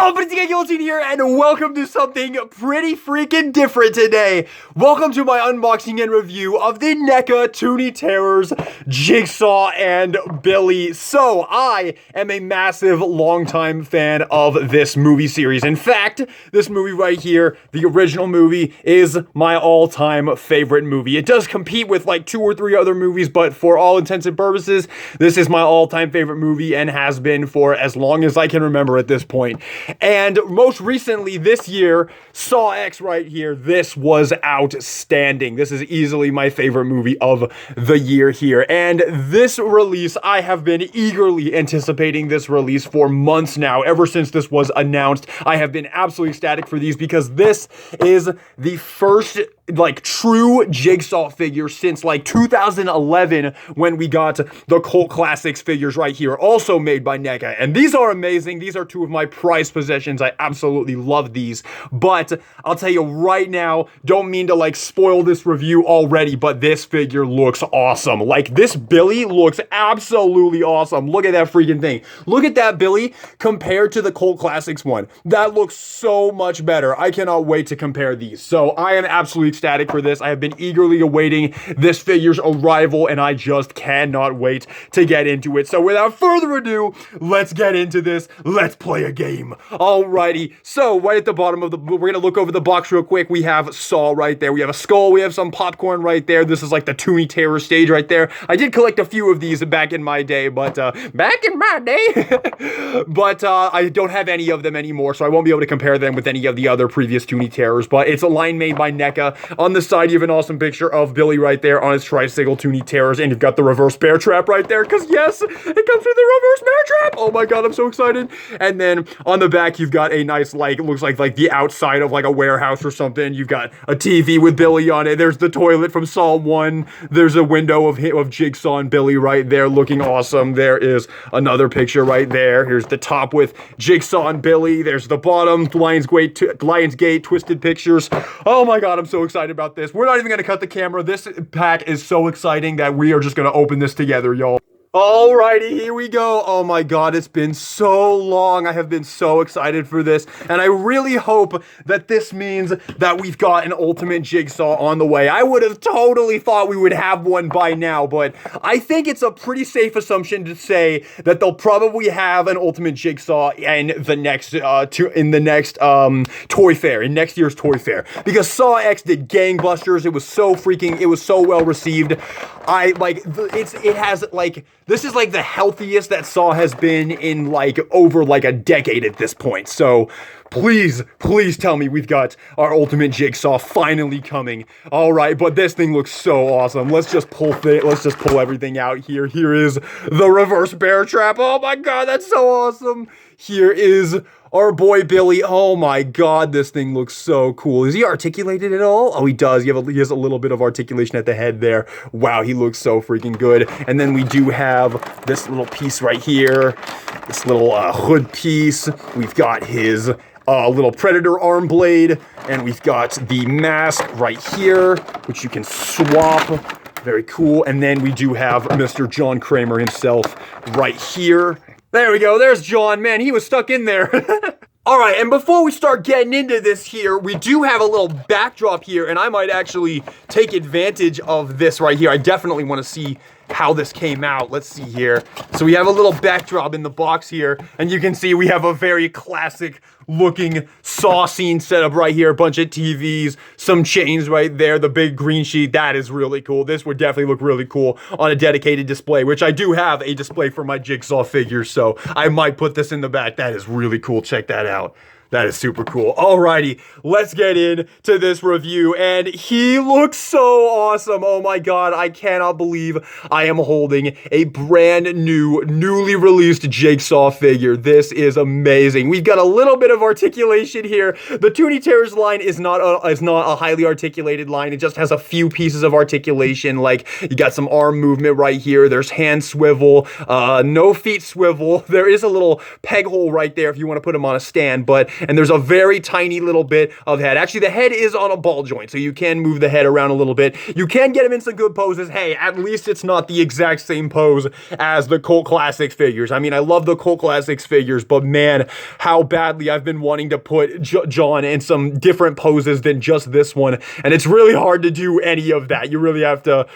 Oh, but it's NECA Toony here, and welcome to something pretty freaking different today. Welcome to my unboxing and review of the NECA Toony Terrors, Jigsaw, and Billy. So, I am a massive, longtime fan of this movie series. In fact, this movie right here, the original movie, is my all-time favorite movie. It does compete with like 2 or 3 other movies, but for all intents and purposes, this is my all-time favorite movie and has been for as long as I can remember at this point. And most recently this year, Saw X right here, this was outstanding. This is easily my favorite movie of the year here. And this release, I have been eagerly anticipating this release for months now. Ever since this was announced, I have been absolutely ecstatic for these because this is the first like true Jigsaw figure since like 2011 when we got the Cult Classics figures right here, also made by NECA. And these are amazing. These are 2 of my prized possessions. I absolutely love these. But I'll tell you right now, don't mean to like spoil this review already, but this figure looks awesome. Like this Billy looks absolutely awesome. Look at that freaking thing. Look at that Billy compared to the Cult Classics one. That looks so much better. I cannot wait to compare these. So I am absolutely ecstatic for this. I have been eagerly awaiting this figure's arrival, and I just cannot wait to get into it. So without further ado, let's get into this. Let's play a game. Alrighty. So right at the bottom of we're gonna look over the box real quick. We have Saw right there. We have a skull. We have some popcorn right there. This is like the Toony Terror stage right there. I did collect a few of these back in my day, but I don't have any of them anymore, so I won't be able to compare them with any of the other previous Toony Terrors. But it's a line made by NECA. On the side, you have an awesome picture of Billy right there on his tricycle, Toony Terrors, and you've got the reverse bear trap right there, because yes, it comes with the reverse bear trap! Oh my god, I'm so excited! And then on the back, you've got a nice, like, it looks like the outside of like a warehouse or something. You've got a TV with Billy on it. There's the toilet from Saw 1. There's a window of Jigsaw and Billy right there, looking awesome. There is another picture right there. Here's the top with Jigsaw and Billy. There's the bottom, Lionsgate, Twisted Pictures. Oh my god, I'm so excited about this. We're not even going to cut the camera. This pack is so exciting that we are just going to open this together, y'all. Alrighty, here we go. Oh my god, it's been so long. I have been so excited for this, and I really hope that this means that we've got an Ultimate Jigsaw on the way. I would have totally thought we would have one by now, but I think it's a pretty safe assumption to say that they'll probably have an Ultimate Jigsaw in the next Toy Fair, in next year's Toy Fair, because Saw X did gangbusters. It was so well received. This is like the healthiest that Saw has been in like over like a decade at this point. So please tell me we've got our Ultimate Jigsaw finally coming. All right, but this thing looks so awesome. Let's just pull everything out here. Here is the reverse bear trap. Oh my god, that's so awesome. Here is our boy Billy. Oh my god, this thing looks so cool. Is he articulated at all? Oh, he does. He has a little bit of articulation at the head there. Wow, he looks so freaking good. And then we do have this little piece right here, this little hood piece. We've got his little Predator arm blade, and we've got the mask right here, which you can swap. Very cool. And then we do have Mr. John Kramer himself right here. There we go. There's John. Man, he was stuck in there. All right, and before we start getting into this here, we do have a little backdrop here, and I might actually take advantage of this right here. I definitely want to see how this came out. Let's see here. So we have a little backdrop in the box here, and you can see we have a very classic looking Saw scene set up right here. A bunch of TVs, some chains right there, the big green sheet. That is really cool. This would definitely look really cool on a dedicated display, which I do have a display for my Jigsaw figures, so I might put this in the back. That is really cool. Check that out. That is super cool. Alrighty, let's get into this review, and he looks so awesome. Oh my god, I cannot believe I am holding a brand new, newly released Jigsaw figure. This is amazing. We've got a little bit of articulation here. The Toony Terrors line is not a highly articulated line. It just has a few pieces of articulation, like you got some arm movement right here. There's hand swivel, no feet swivel. There is a little peg hole right there if you want to put them on a stand, but and there's a very tiny little bit of head. Actually, the head is on a ball joint, so you can move the head around a little bit. You can get him in some good poses. Hey, at least it's not the exact same pose as the Cult Classics figures. I mean, I love the Cult Classics figures, but man, how badly I've been wanting to put John in some different poses than just this one, and it's really hard to do any of that. You really have to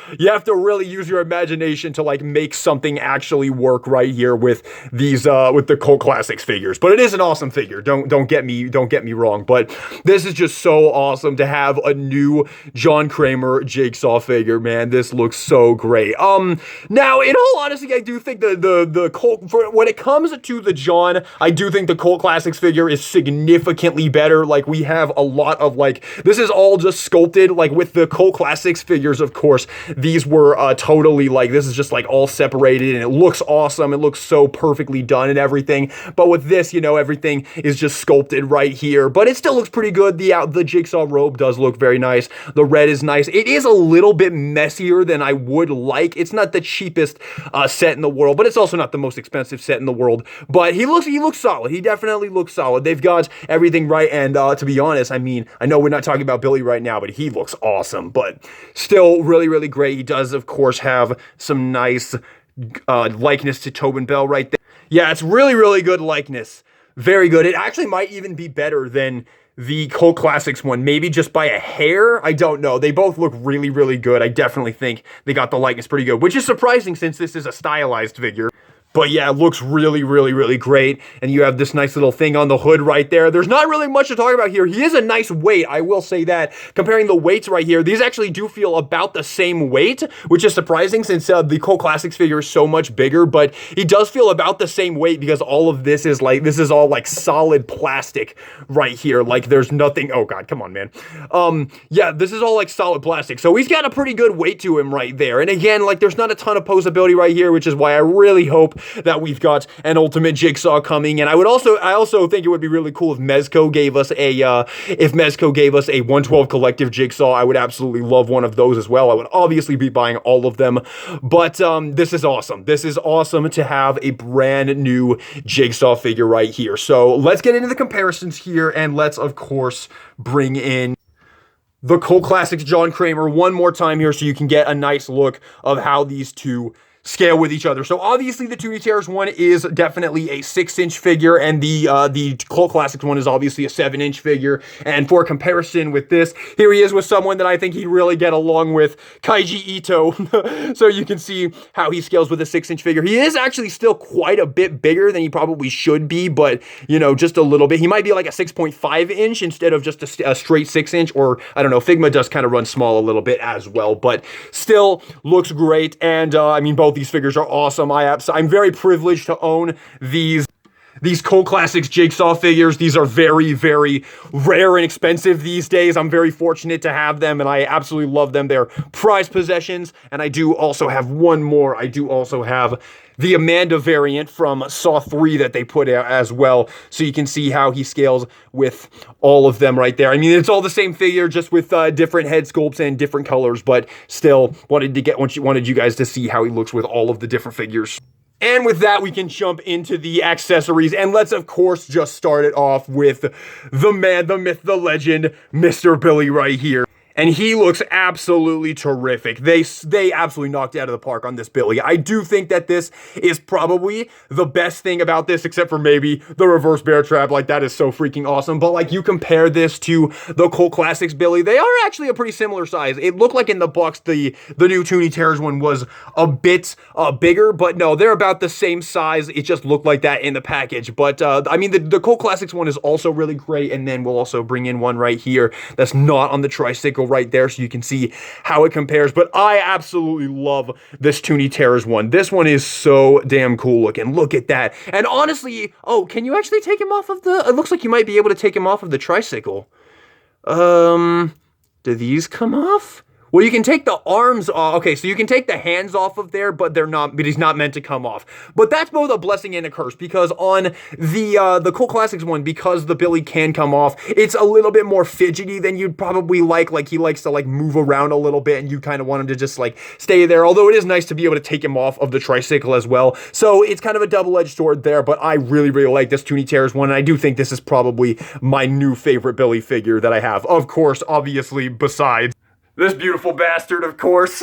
really use your imagination to like make something actually work right here with these with the Cult Classics figures. But it is an awesome figure. Don't get me wrong, but this is just so awesome to have a new John Kramer Jigsaw figure, man. This looks so great. Now, in all honesty, I do think the Cult, when it comes to the John, I do think the Cult Classics figure is significantly better. Like, we have a lot of, like, this is all just sculpted. Like, with the Cult Classics figures, of course, these were totally, like, this is just, like, all separated, and it looks awesome. It looks so perfectly done and everything. But with this, you know, everything is just sculpted right here. But it still looks pretty good. The Jigsaw robe does look very nice. The red is nice. It is a little bit messier than I would like. It's not the cheapest set in the world, but it's also not the most expensive set in the world. But he looks solid. He definitely looks solid. They've got everything right. And to be honest, I mean, I know we're not talking about Billy right now, but he looks awesome. But still really, really great. He does, of course, have some nice likeness to Tobin Bell right there. Yeah, it's really, really good likeness. Very good. It actually might even be better than the Cult Classics one, maybe just by a hair. I don't know. They both look really, really good. I definitely think they got the likeness pretty good, which is surprising since this is a stylized figure. But yeah, it looks really, really, really great. And you have this nice little thing on the hood right there. There's not really much to talk about here. He is a nice weight, I will say that. Comparing the weights right here, these actually do feel about the same weight, which is surprising since the Cult Classics figure is so much bigger. But he does feel about the same weight because all of this is like, this is all like solid plastic right here. Like, there's nothing, oh God, come on, man. Yeah, this is all like solid plastic. So he's got a pretty good weight to him right there. And again, like, there's not a ton of posability right here, which is why I really hope that we've got an Ultimate Jigsaw coming. And I also think it would be really cool if Mezco gave us a 112 collective Jigsaw. I would absolutely love one of those as well. I would obviously be buying all of them. But this is awesome. This is awesome to have a brand new Jigsaw figure right here. So let's get into the comparisons here, and let's of course bring in the Cult Classics John Kramer one more time here so you can get a nice look of how these two scale with each other. So obviously the Toony Terrors one is definitely a 6-inch figure, and the Cult Classics one is obviously a 7-inch figure. And for comparison with this, here he is with someone that I think he'd really get along with, Kaiji Ito. So you can see how he scales with a 6-inch figure. He is actually still quite a bit bigger than he probably should be, but you know, just a little bit. He might be like a 6.5-inch instead of just a straight 6-inch, or I don't know, Figma does kind of run small a little bit as well, but still looks great. And I mean, both these figures are awesome. I'm very privileged to own these Cult Classics Jigsaw figures. These are very, very rare and expensive these days. I'm very fortunate to have them, and I absolutely love them. They're prized possessions, and I do also have one more. I do also have the Amanda variant from Saw 3 that they put out as well, so you can see how he scales with all of them right there. I mean, it's all the same figure, just with different head sculpts and different colors, but still wanted you guys to see how he looks with all of the different figures. And with that, we can jump into the accessories, and let's, of course, just start it off with the man, the myth, the legend, Mr. Billy right here. And he looks absolutely terrific. They absolutely knocked it out of the park on this Billy. I do think that this is probably the best thing about this, except for maybe the reverse bear trap. Like, that is so freaking awesome. But like, you compare this to the Cult Classics Billy, they are actually a pretty similar size. It looked like in the box the new Toony Terrors one was a bit bigger, but no, they're about the same size. It just looked like that in the package. But I mean, the Cult Classics one is also really great, and then we'll also bring in one right here that's not on the tricycle right there, so you can see how it compares. But I absolutely love this Toony Terrors one. This one is so damn cool looking. Look at that. And honestly, oh, can you actually take him off of the, it looks like you might be able to take him off of the tricycle. Do these come off? Well, you can take the arms off. Okay, so you can take the hands off of there, but he's not meant to come off. But that's both a blessing and a curse, because on the Cult Classics one, because the Billy can come off, it's a little bit more fidgety than you'd probably like. Like, he likes to like move around a little bit, and you kind of want him to just like stay there. Although it is nice to be able to take him off of the tricycle as well. So it's kind of a double-edged sword there, but I really, really like this Toony Terrors one, and I do think this is probably my new favorite Billy figure that I have. Of course, obviously, besides this beautiful bastard, of course.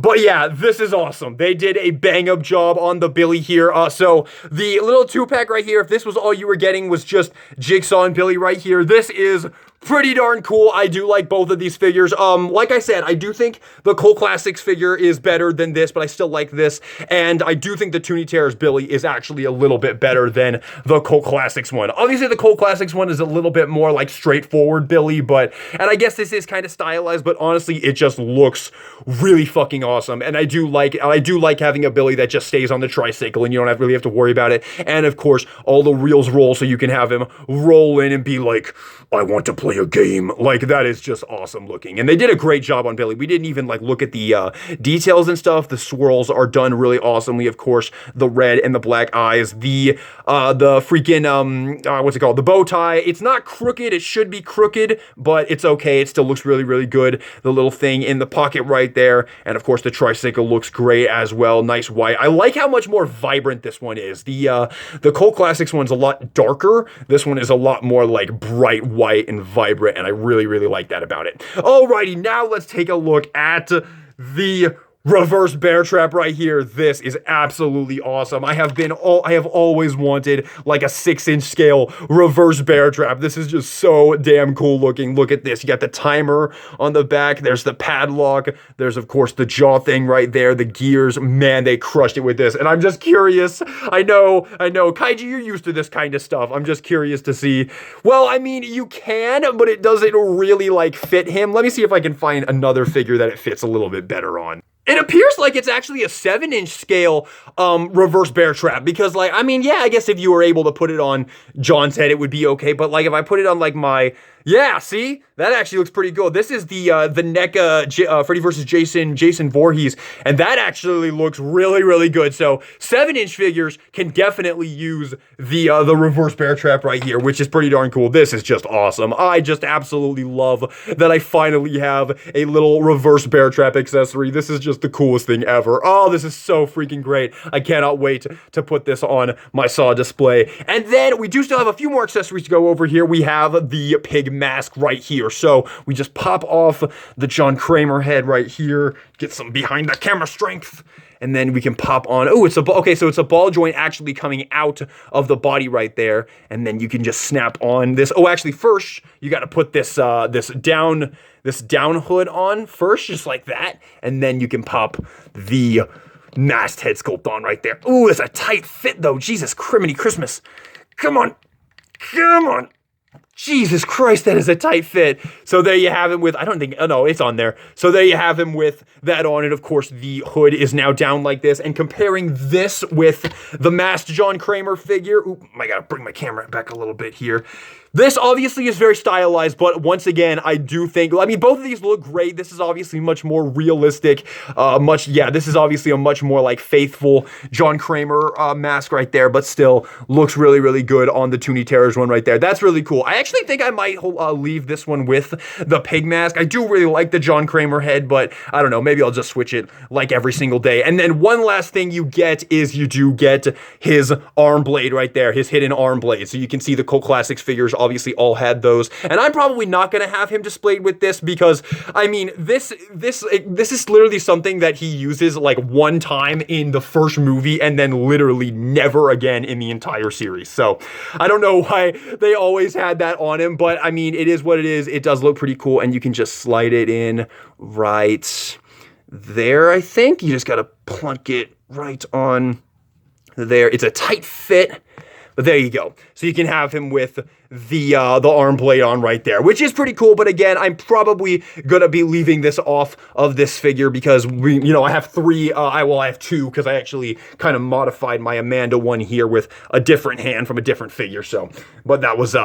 But yeah, this is awesome. They did a bang-up job on the Billy here. So the little 2-pack right here, if this was all you were getting was just Jigsaw and Billy right here, this is pretty darn cool. I do like both of these figures. Like I said, I do think the Cult Classics figure is better than this, but I still like this. And I do think the Toony Terrors Billy is actually a little bit better than the Cult Classics one. Obviously, the Cult Classics one is a little bit more like straightforward Billy, and I guess this is kind of stylized, but honestly, it just looks really fucking awesome. And I do like having a Billy that just stays on the tricycle and you don't really have to worry about it. And of course, all the wheels roll so you can have him roll in and be like, I want to play a game. Like, that is just awesome looking. And they did a great job on Billy. We didn't even like look at the details and stuff. The swirls are done really awesomely. Of course, the red and the black eyes, the freaking what's it called? The bow tie. It's not crooked. It should be crooked, but it's okay. It still looks really, really good. The little thing in the pocket right there. And of course, the tricycle looks great as well. Nice white. I like how much more vibrant this one is. The Cult Classics one's a lot darker. This one is a lot more like bright white and vibrant, and I really, really like that about it. Alrighty, now let's take a look at the reverse bear trap right here. This is absolutely awesome. I have always wanted like a 6-inch scale reverse bear trap. This is just so damn cool looking. Look at this. You got the timer on the back. There's the padlock. There's of course the jaw thing right there. The gears. Man, they crushed it with this. And I'm just curious. I know. Kaiji, you're used to this kind of stuff. I'm just curious to see. Well, I mean, you can, but it doesn't really like fit him. Let me see if I can find another figure that it fits a little bit better on. It appears like it's actually a 7-inch scale reverse bear trap, because like, I mean, yeah, I guess if you were able to put it on John's head, it would be okay. But like if I put it on like my, yeah, see, that actually looks pretty good. This is the NECA Freddy vs. Jason Voorhees, and that actually looks really, really good. So 7-inch figures can definitely use the reverse bear trap right here, which is pretty darn cool. This is just awesome. I just absolutely love that I finally have a little reverse bear trap accessory. This is just the coolest thing ever. Oh, this is so freaking great. I cannot wait to put this on my Saw display. And then we do still have a few more accessories to go over here. We have the pig mask right here. So we just pop off the John Kramer head right here, get some behind the camera strength, and then we can pop on. Oh, okay, so it's a ball joint actually coming out of the body right there, and then you can just snap on this. Oh, actually, first you got to put this down hood on first, just like that, and then you can pop the masked head sculpt on right there. Ooh, it's a tight fit though. Jesus criminy Christmas! Come on. Jesus Christ, that is a tight fit. So there you have him with, I don't think, oh no, it's on there. So there you have him with that on, and of course the hood is now down like this. And comparing this with the masked John Kramer figure, ooh, I gotta bring my camera back a little bit here. This obviously is very stylized, but once again, I do think, I mean, both of these look great. This is obviously much more realistic, this is obviously a much more like faithful John Kramer mask right there, but still looks really, really good on the Toony Terrors one right there. That's really cool. I actually think I might leave this one with the pig mask. I do really like the John Kramer head, but I don't know, maybe I'll just switch it like every single day. And then one last thing you get is you do get his arm blade right there, his hidden arm blade. So you can see the Cult Classics figures obviously all had those, and I'm probably not going to have him displayed with this, because I mean this is literally something that he uses like one time in the first movie and then literally never again in the entire series. So I don't know why they always had that on him, but I mean, it is what it is. It does look pretty cool, and you can just slide it in right there. I think you just got to plunk it right on there. It's a tight fit, but there you go. So you can have him with the arm blade on right there, which is pretty cool. But again, I'm probably gonna be leaving this off of this figure because I have three. I have two, because I actually kind of modified my Amanda one here with a different hand from a different figure. So, but that was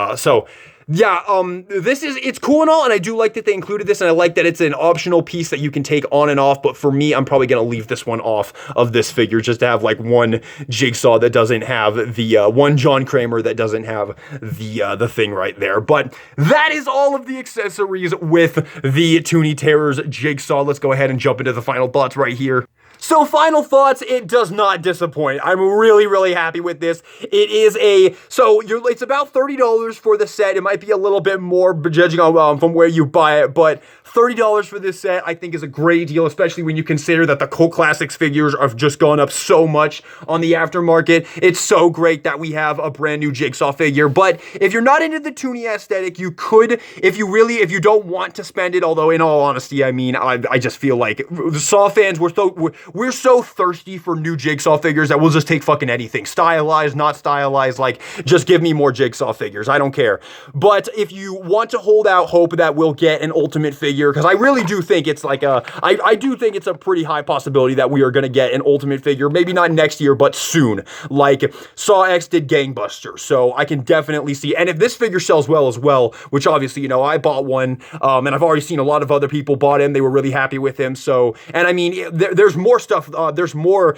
Yeah, it's cool and all, and I do like that they included this, and I like that it's an optional piece that you can take on and off, but for me, I'm probably gonna leave this one off of this figure, just to have like one Jigsaw that doesn't have the, one John Kramer that doesn't have the thing right there. But that is all of the accessories with the Toony Terrors Jigsaw. Let's go ahead and jump into the final thoughts right here. So final thoughts, it does not disappoint. I'm really, really happy with this. It is it's about $30 for the set. It might be a little bit more judging on from where you buy it, but $30 for this set I think is a great deal, especially when you consider that the Cult Classics figures have just gone up so much on the aftermarket. It's so great that we have a brand new Jigsaw figure, but if you're not into the Toony aesthetic, you could, if you don't want to spend it, although in all honesty, I mean, I just feel like the Saw fans, we're so thirsty for new Jigsaw figures that we'll just take fucking anything. Stylized, not stylized, like, just give me more Jigsaw figures. I don't care. But if you want to hold out hope that we'll get an Ultimate figure, because I really do think it's like I do think it's a pretty high possibility that we are going to get an Ultimate figure. Maybe not next year, but soon. Like, Saw X did gangbusters, so I can definitely see. And if this figure sells well as well, which obviously, you know, I bought one, and I've already seen a lot of other people bought him. They were really happy with him. So, and I mean, there's more stuff. There's more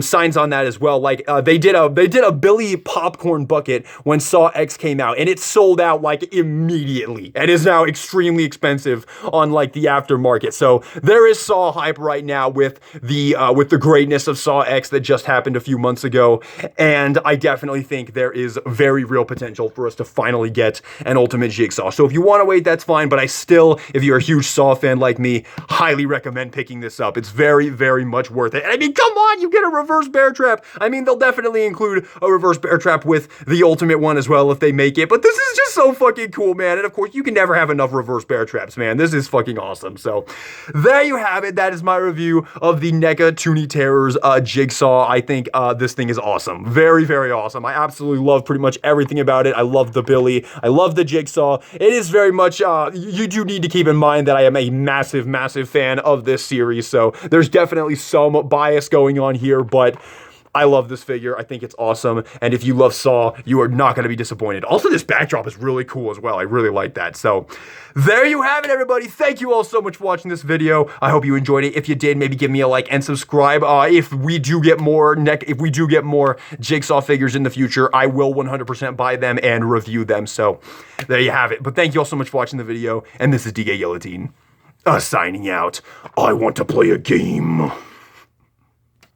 signs on that as well. Like they did a Billy popcorn bucket when Saw X came out, and it sold out like immediately, and is now extremely expensive on like the aftermarket. So there is Saw hype right now with the greatness of Saw X that just happened a few months ago, and I definitely think there is very real potential for us to finally get an Ultimate Jigsaw. So if you want to wait, that's fine, but I still, if you're a huge Saw fan like me, highly recommend picking this up. It's very, very much worth it. I mean, come on, you get a reverse bear trap. I mean, they'll definitely include a reverse bear trap with the Ultimate one as well if they make it, but this is just so fucking cool, man. And of course, you can never have enough reverse bear traps, man. This is fucking awesome. So there you have it. That is my review of the NECA Toony Terrors Jigsaw. I think this thing is awesome. Very, very awesome. I absolutely love pretty much everything about it. I love the Billy. I love the Jigsaw. It is very much, you do need to keep in mind that I am a massive, massive fan of this series, so there's definitely some bias going on here, but I love this figure. I think it's awesome, and if you love Saw, you are not going to be disappointed. Also, this backdrop is really cool as well. I really like that. So there you have it, everybody. Thank you all so much for watching this video. I hope you enjoyed it. If you did, maybe give me a like and subscribe. If we do get more Jigsaw figures in the future, I will 100% buy them and review them. So there you have it. But thank you all so much for watching the video, and this is DK Guillotine, signing out. I want to play a game.